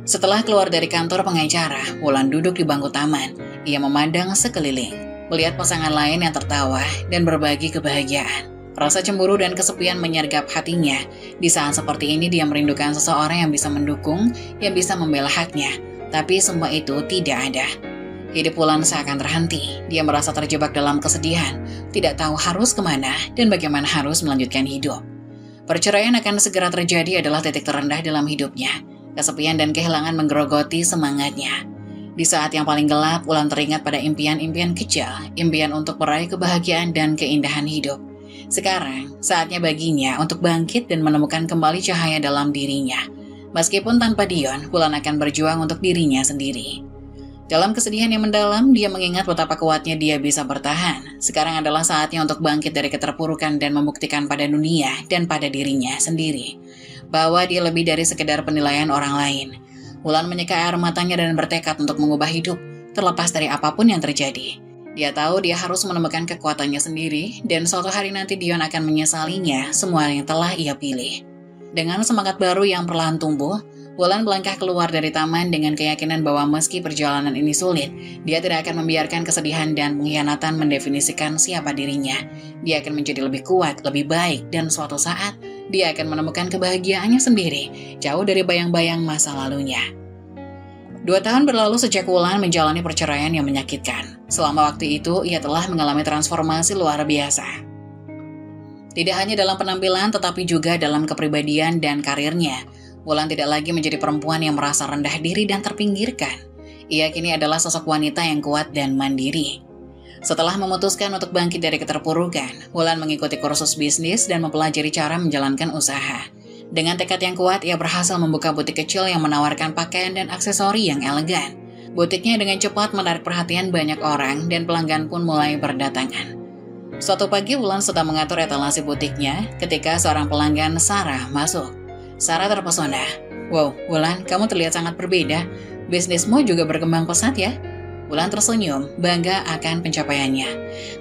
[SPEAKER 1] Setelah keluar dari kantor pengacara, Wulan duduk di bangku taman. Ia memandang sekeliling, melihat pasangan lain yang tertawa dan berbagi kebahagiaan. Rasa cemburu dan kesepian menyergap hatinya. Di saat seperti ini dia merindukan seseorang yang bisa mendukung, yang bisa membela haknya. Tapi semua itu tidak ada. Hidup Wulan seakan terhenti. Dia merasa terjebak dalam kesedihan, tidak tahu harus kemana dan bagaimana harus melanjutkan hidup. Perceraian akan segera terjadi adalah titik terendah dalam hidupnya. Kesepian dan kehilangan menggerogoti semangatnya. Di saat yang paling gelap, Wulan teringat pada impian-impian kecil, impian untuk meraih kebahagiaan dan keindahan hidup. Sekarang, saatnya baginya untuk bangkit dan menemukan kembali cahaya dalam dirinya. Meskipun tanpa Dion, Wulan akan berjuang untuk dirinya sendiri. Dalam kesedihan yang mendalam, dia mengingat betapa kuatnya dia bisa bertahan. Sekarang adalah saatnya untuk bangkit dari keterpurukan dan membuktikan pada dunia dan pada dirinya sendiri bahwa dia lebih dari sekedar penilaian orang lain. Wulan menyeka air matanya dan bertekad untuk mengubah hidup, terlepas dari apapun yang terjadi. Dia tahu dia harus menemukan kekuatannya sendiri, dan suatu hari nanti Dion akan menyesalinya semua yang telah ia pilih. Dengan semangat baru yang perlahan tumbuh, Wulan melangkah keluar dari taman dengan keyakinan bahwa meski perjalanan ini sulit, dia tidak akan membiarkan kesedihan dan pengkhianatan mendefinisikan siapa dirinya. Dia akan menjadi lebih kuat, lebih baik, dan suatu saat, dia akan menemukan kebahagiaannya sendiri, jauh dari bayang-bayang masa lalunya. 2 tahun berlalu sejak Wulan menjalani perceraian yang menyakitkan. Selama waktu itu, ia telah mengalami transformasi luar biasa. Tidak hanya dalam penampilan, tetapi juga dalam kepribadian dan karirnya. Wulan tidak lagi menjadi perempuan yang merasa rendah diri dan terpinggirkan. Ia kini adalah sosok wanita yang kuat dan mandiri. Setelah memutuskan untuk bangkit dari keterpurukan, Wulan mengikuti kursus bisnis dan mempelajari cara menjalankan usaha. Dengan tekad yang kuat, ia berhasil membuka butik kecil yang menawarkan pakaian dan aksesori yang elegan. Butiknya dengan cepat menarik perhatian banyak orang dan pelanggan pun mulai berdatangan. Suatu pagi, Wulan sedang mengatur etalase butiknya ketika seorang pelanggan, Sarah, masuk. Sarah terpesona. "Wow, Wulan, kamu terlihat sangat berbeda. Bisnismu juga berkembang pesat ya?" Wulan tersenyum, bangga akan pencapaiannya.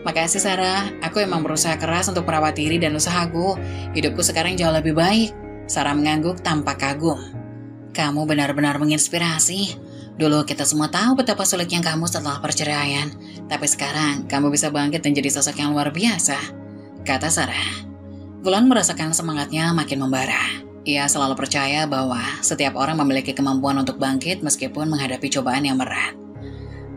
[SPEAKER 1] "Makasih Sarah, aku emang berusaha keras untuk merawat diri dan usahaku. Hidupku sekarang jauh lebih baik." Sarah mengangguk tanpa kagum. "Kamu benar-benar menginspirasi. Dulu kita semua tahu betapa sulitnya kamu setelah perceraian. Tapi sekarang kamu bisa bangkit dan jadi sosok yang luar biasa," kata Sarah. Wulan merasakan semangatnya makin membara. Ia selalu percaya bahwa setiap orang memiliki kemampuan untuk bangkit meskipun menghadapi cobaan yang berat.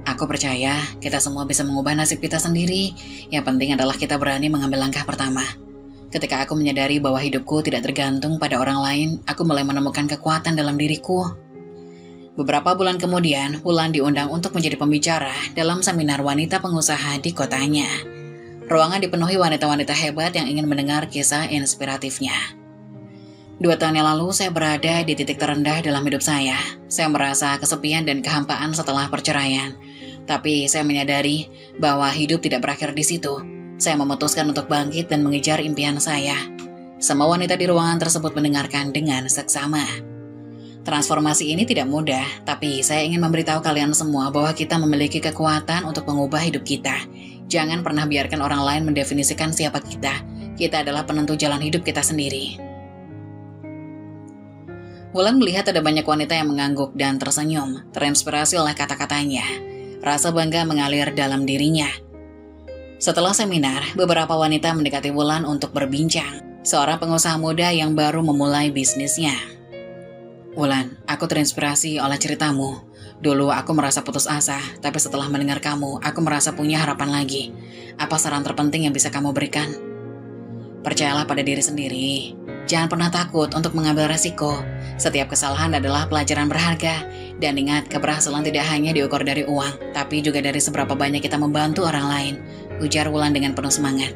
[SPEAKER 1] "Aku percaya kita semua bisa mengubah nasib kita sendiri. Yang penting adalah kita berani mengambil langkah pertama. Ketika aku menyadari bahwa hidupku tidak tergantung pada orang lain, aku mulai menemukan kekuatan dalam diriku." Beberapa bulan kemudian, Wulan diundang untuk menjadi pembicara dalam seminar wanita pengusaha di kotanya. Ruangan dipenuhi wanita-wanita hebat yang ingin mendengar kisah inspiratifnya. "2 tahun yang lalu saya berada di titik terendah dalam hidup saya. Saya merasa kesepian dan kehampaan setelah perceraian. Tapi saya menyadari bahwa hidup tidak berakhir di situ. Saya memutuskan untuk bangkit dan mengejar impian saya." Semua wanita di ruangan tersebut mendengarkan dengan seksama. Transformasi ini tidak mudah, tapi saya ingin memberitahu kalian semua bahwa kita memiliki kekuatan untuk mengubah hidup kita. Jangan pernah biarkan orang lain mendefinisikan siapa kita. Kita adalah penentu jalan hidup kita sendiri. Wulan melihat ada banyak wanita yang mengangguk dan tersenyum, terinspirasi oleh kata-katanya. Rasa bangga mengalir dalam dirinya. Setelah seminar, beberapa wanita mendekati Wulan untuk berbincang. Seorang pengusaha muda yang baru memulai bisnisnya. "Wulan, aku terinspirasi oleh ceritamu. Dulu aku merasa putus asa, tapi setelah mendengar kamu, aku merasa punya harapan lagi. Apa saran terpenting yang bisa kamu berikan?" "Percayalah pada diri sendiri. Jangan pernah takut untuk mengambil resiko. Setiap kesalahan adalah pelajaran berharga. Dan ingat, keberhasilan tidak hanya diukur dari uang, tapi juga dari seberapa banyak kita membantu orang lain," ujar Wulan dengan penuh semangat.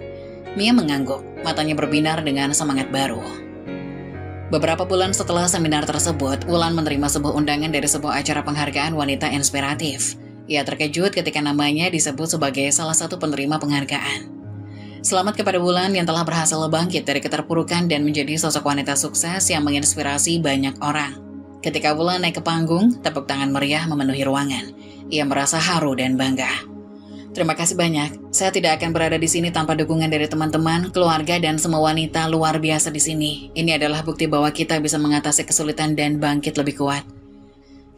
[SPEAKER 1] Mia mengangguk, matanya berbinar dengan semangat baru. Beberapa bulan setelah seminar tersebut, Wulan menerima sebuah undangan dari sebuah acara penghargaan wanita inspiratif. Ia terkejut ketika namanya disebut sebagai salah satu penerima penghargaan. Selamat kepada Wulan yang telah berhasil bangkit dari keterpurukan dan menjadi sosok wanita sukses yang menginspirasi banyak orang. Ketika Wulan naik ke panggung, tepuk tangan meriah memenuhi ruangan. Ia merasa haru dan bangga. "Terima kasih banyak. Saya tidak akan berada di sini tanpa dukungan dari teman-teman, keluarga, dan semua wanita luar biasa di sini. Ini adalah bukti bahwa kita bisa mengatasi kesulitan dan bangkit lebih kuat."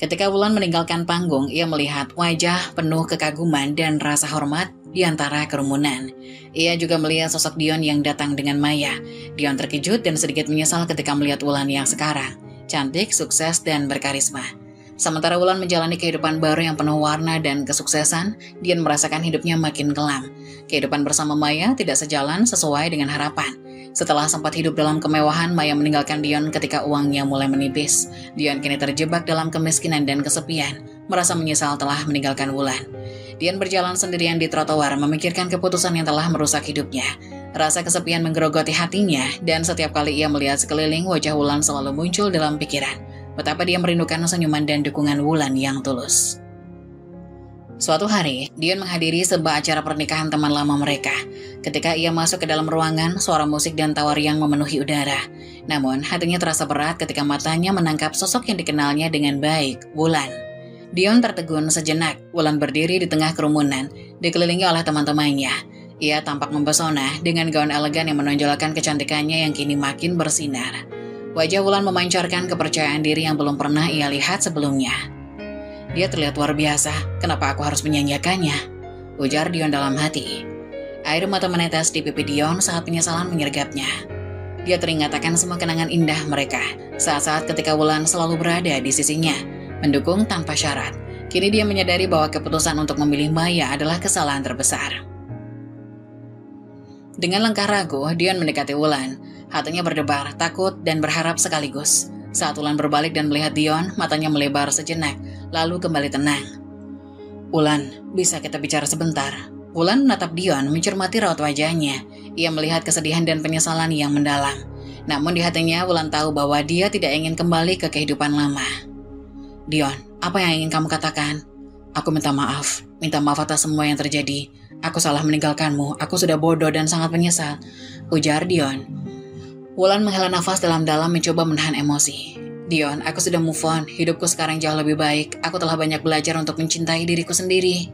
[SPEAKER 1] Ketika Wulan meninggalkan panggung, ia melihat wajah penuh kekaguman dan rasa hormat di antara kerumunan. Ia juga melihat sosok Dion yang datang dengan Maya. Dion terkejut dan sedikit menyesal ketika melihat Wulan yang sekarang cantik, sukses, dan berkarisma. Sementara Wulan menjalani kehidupan baru yang penuh warna dan kesuksesan, Dion merasakan hidupnya makin kelam. Kehidupan bersama Maya tidak sejalan sesuai dengan harapan. Setelah sempat hidup dalam kemewahan, Maya meninggalkan Dion ketika uangnya mulai menipis. Dion kini terjebak dalam kemiskinan dan kesepian, merasa menyesal telah meninggalkan Wulan. Dion berjalan sendirian di trotoar, memikirkan keputusan yang telah merusak hidupnya. Rasa kesepian menggerogoti hatinya, dan setiap kali ia melihat sekeliling, wajah Wulan selalu muncul dalam pikiran. Betapa dia merindukan senyuman dan dukungan Wulan yang tulus. Suatu hari, Dion menghadiri sebuah acara pernikahan teman lama mereka. Ketika ia masuk ke dalam ruangan, suara musik dan tawa riang memenuhi udara. Namun, hatinya terasa berat ketika matanya menangkap sosok yang dikenalnya dengan baik, Wulan. Dion tertegun sejenak. Wulan berdiri di tengah kerumunan, dikelilingi oleh teman-temannya. Ia tampak mempesona dengan gaun elegan yang menonjolkan kecantikannya yang kini makin bersinar. Wajah Wulan memancarkan kepercayaan diri yang belum pernah ia lihat sebelumnya. "Dia terlihat luar biasa, kenapa aku harus menyanyiakannya?" ujar Dion dalam hati. Air mata menetes di pipi Dion saat penyesalan menyergapnya. Dia teringat akan semua kenangan indah mereka, saat-saat ketika Wulan selalu berada di sisinya, mendukung tanpa syarat. Kini dia menyadari bahwa keputusan untuk memilih Maya adalah kesalahan terbesar. Dengan langkah ragu, Dion mendekati Wulan. Hatinya berdebar, takut, dan berharap sekaligus. Saat Wulan berbalik dan melihat Dion, matanya melebar sejenak, lalu kembali tenang. Wulan, bisa kita bicara sebentar? Wulan menatap Dion mencermati raut wajahnya. Ia melihat kesedihan dan penyesalan yang mendalam. Namun di hatinya Wulan tahu bahwa dia tidak ingin kembali ke kehidupan lama. Dion, apa yang ingin kamu katakan? Aku minta maaf atas semua yang terjadi. Aku salah meninggalkanmu, aku sudah bodoh dan sangat menyesal, ujar Dion. Wulan menghela nafas dalam-dalam mencoba menahan emosi. Dion, aku sudah move on, hidupku sekarang jauh lebih baik, aku telah banyak belajar untuk mencintai diriku sendiri.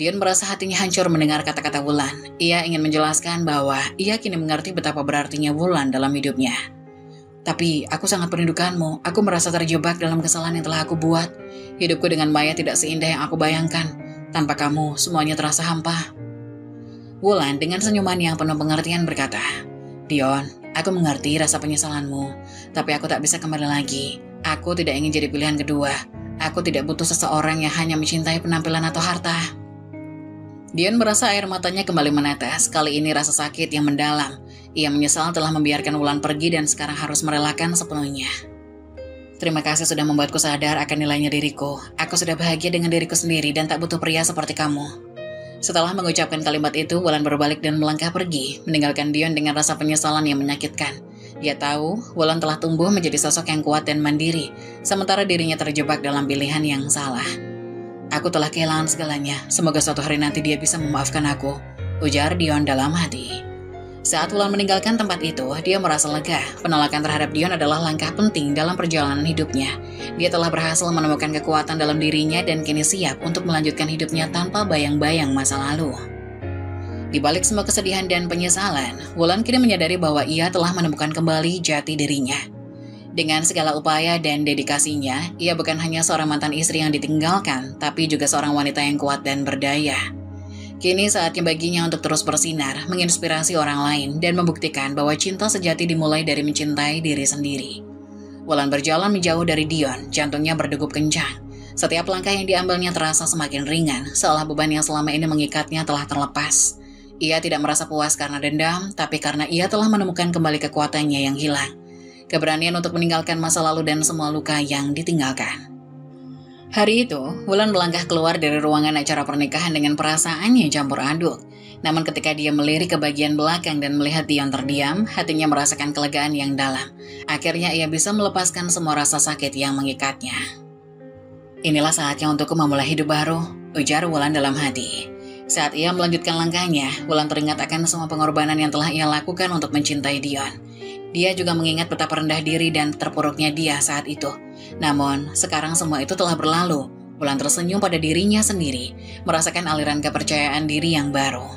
[SPEAKER 1] Dion merasa hatinya hancur mendengar kata-kata Wulan. Ia ingin menjelaskan bahwa ia kini mengerti betapa berartinya Wulan dalam hidupnya. Tapi aku sangat merindukanmu, aku merasa terjebak dalam kesalahan yang telah aku buat. Hidupku dengan Maya tidak seindah yang aku bayangkan. Tanpa kamu, semuanya terasa hampa. Wulan dengan senyuman yang penuh pengertian berkata, Dion, aku mengerti rasa penyesalanmu, tapi aku tak bisa kembali lagi. Aku tidak ingin jadi pilihan kedua. Aku tidak butuh seseorang yang hanya mencintai penampilan atau harta. Dion merasa air matanya kembali menetes, kali ini rasa sakit yang mendalam. Ia menyesal telah membiarkan Wulan pergi dan sekarang harus merelakan sepenuhnya. Terima kasih sudah membuatku sadar akan nilainya diriku. Aku sudah bahagia dengan diriku sendiri dan tak butuh pria seperti kamu. Setelah mengucapkan kalimat itu, Wulan berbalik dan melangkah pergi, meninggalkan Dion dengan rasa penyesalan yang menyakitkan. Dia tahu Wulan telah tumbuh menjadi sosok yang kuat dan mandiri, sementara dirinya terjebak dalam pilihan yang salah. Aku telah kehilangan segalanya, semoga suatu hari nanti dia bisa memaafkan aku, ujar Dion dalam hati. Saat Wulan meninggalkan tempat itu, dia merasa lega. Penolakan terhadap Dion adalah langkah penting dalam perjalanan hidupnya. Dia telah berhasil menemukan kekuatan dalam dirinya dan kini siap untuk melanjutkan hidupnya tanpa bayang-bayang masa lalu. Di balik semua kesedihan dan penyesalan, Wulan kini menyadari bahwa ia telah menemukan kembali jati dirinya. Dengan segala upaya dan dedikasinya, ia bukan hanya seorang mantan istri yang ditinggalkan, tapi juga seorang wanita yang kuat dan berdaya. Kini saatnya baginya untuk terus bersinar, menginspirasi orang lain, dan membuktikan bahwa cinta sejati dimulai dari mencintai diri sendiri. Wulan berjalan menjauh dari Dion, jantungnya berdegup kencang. Setiap langkah yang diambilnya terasa semakin ringan, seolah beban yang selama ini mengikatnya telah terlepas. Ia tidak merasa puas karena dendam, tapi karena ia telah menemukan kembali kekuatannya yang hilang. Keberanian untuk meninggalkan masa lalu dan semua luka yang ditinggalkan. Hari itu, Wulan melangkah keluar dari ruangan acara pernikahan dengan perasaannya campur aduk. Namun ketika dia melirik ke bagian belakang dan melihat Dion terdiam, hatinya merasakan kelegaan yang dalam. Akhirnya ia bisa melepaskan semua rasa sakit yang mengikatnya. Inilah saatnya untukku memulai hidup baru, ujar Wulan dalam hati. Saat ia melanjutkan langkahnya, Wulan teringat akan semua pengorbanan yang telah ia lakukan untuk mencintai Dion. Dia juga mengingat betapa rendah diri dan terpuruknya dia saat itu. Namun, sekarang semua itu telah berlalu. Wulan tersenyum pada dirinya sendiri, merasakan aliran kepercayaan diri yang baru.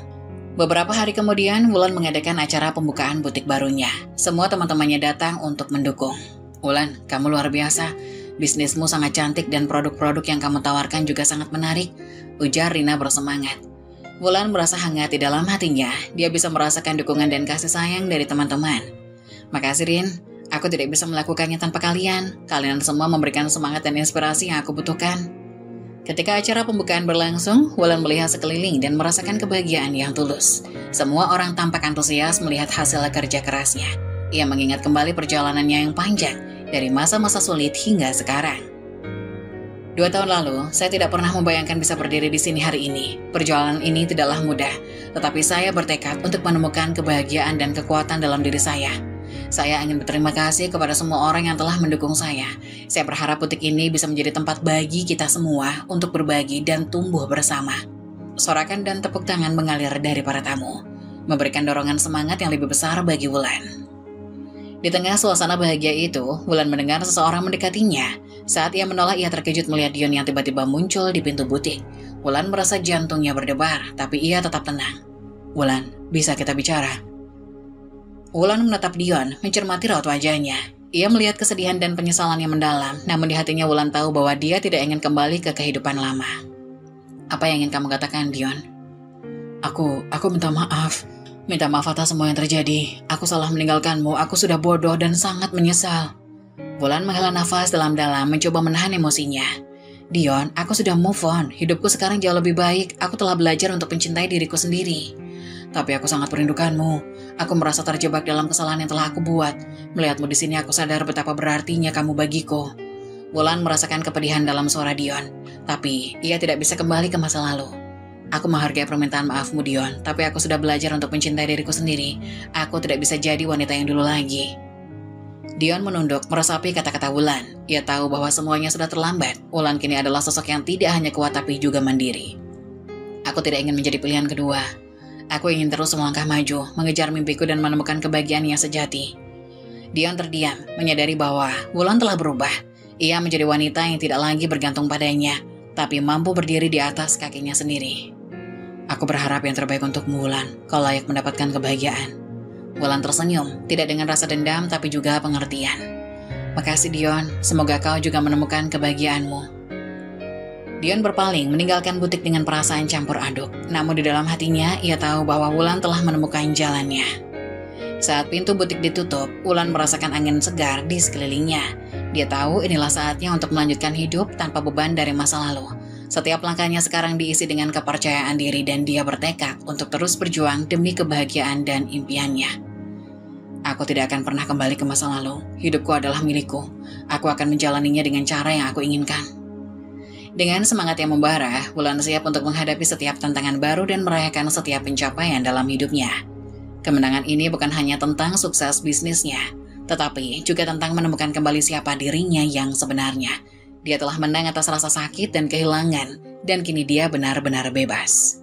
[SPEAKER 1] Beberapa hari kemudian, Wulan mengadakan acara pembukaan butik barunya. Semua teman-temannya datang untuk mendukung. Wulan, kamu luar biasa. Bisnismu sangat cantik dan produk-produk yang kamu tawarkan juga sangat menarik, ujar Rina bersemangat. Wulan merasa hangat di dalam hatinya. Dia bisa merasakan dukungan dan kasih sayang dari teman-teman. Makasih Rin, aku tidak bisa melakukannya tanpa kalian. Kalian semua memberikan semangat dan inspirasi yang aku butuhkan. Ketika acara pembukaan berlangsung, Wulan melihat sekeliling dan merasakan kebahagiaan yang tulus. Semua orang tampak antusias melihat hasil kerja kerasnya. Ia mengingat kembali perjalanannya yang panjang, dari masa-masa sulit hingga sekarang. 2 tahun lalu, saya tidak pernah membayangkan bisa berdiri di sini hari ini. Perjalanan ini tidaklah mudah, tetapi saya bertekad untuk menemukan kebahagiaan dan kekuatan dalam diri saya. Saya ingin berterima kasih kepada semua orang yang telah mendukung saya. Saya berharap butik ini bisa menjadi tempat bagi kita semua untuk berbagi dan tumbuh bersama. Sorakan dan tepuk tangan mengalir dari para tamu, memberikan dorongan semangat yang lebih besar bagi Wulan. Di tengah suasana bahagia itu, Wulan mendengar seseorang mendekatinya. Saat ia menolak, ia terkejut melihat Dion yang tiba-tiba muncul di pintu butik. Wulan merasa jantungnya berdebar, tapi ia tetap tenang. Wulan, bisa kita bicara? Wulan menatap Dion, mencermati raut wajahnya. Ia melihat kesedihan dan penyesalan yang mendalam, namun di hatinya Wulan tahu bahwa dia tidak ingin kembali ke kehidupan lama. Apa yang ingin kamu katakan, Dion? Aku minta maaf. Minta maaf atas semua yang terjadi. Aku salah meninggalkanmu, aku sudah bodoh dan sangat menyesal. Wulan menghela nafas dalam-dalam, mencoba menahan emosinya. Dion, aku sudah move on. Hidupku sekarang jauh lebih baik. Aku telah belajar untuk mencintai diriku sendiri. Tapi aku sangat merindukanmu. Aku merasa terjebak dalam kesalahan yang telah aku buat. Melihatmu di sini aku sadar betapa berartinya kamu bagiku. Wulan merasakan kepedihan dalam suara Dion, tapi ia tidak bisa kembali ke masa lalu. Aku menghargai permintaan maafmu Dion, tapi aku sudah belajar untuk mencintai diriku sendiri. Aku tidak bisa jadi wanita yang dulu lagi. Dion menunduk meresapi kata-kata Wulan. Ia tahu bahwa semuanya sudah terlambat. Wulan kini adalah sosok yang tidak hanya kuat tapi juga mandiri. Aku tidak ingin menjadi pilihan kedua. Aku ingin terus melangkah maju, mengejar mimpiku dan menemukan kebahagiaan yang sejati. Dion terdiam, menyadari bahwa Wulan telah berubah. Ia menjadi wanita yang tidak lagi bergantung padanya, tapi mampu berdiri di atas kakinya sendiri. Aku berharap yang terbaik untukmu Wulan, kau layak mendapatkan kebahagiaan. Wulan tersenyum, tidak dengan rasa dendam tapi juga pengertian. Makasih Dion, semoga kau juga menemukan kebahagiaanmu. Dion berpaling meninggalkan butik dengan perasaan campur aduk. Namun di dalam hatinya, ia tahu bahwa Wulan telah menemukan jalannya. Saat pintu butik ditutup, Wulan merasakan angin segar di sekelilingnya. Dia tahu inilah saatnya untuk melanjutkan hidup tanpa beban dari masa lalu. Setiap langkahnya sekarang diisi dengan kepercayaan diri dan dia bertekad untuk terus berjuang demi kebahagiaan dan impiannya. Aku tidak akan pernah kembali ke masa lalu. Hidupku adalah milikku. Aku akan menjalaninya dengan cara yang aku inginkan. Dengan semangat yang membara, Wulan siap untuk menghadapi setiap tantangan baru dan merayakan setiap pencapaian dalam hidupnya. Kemenangan ini bukan hanya tentang sukses bisnisnya, tetapi juga tentang menemukan kembali siapa dirinya yang sebenarnya. Dia telah menang atas rasa sakit dan kehilangan, dan kini dia benar-benar bebas.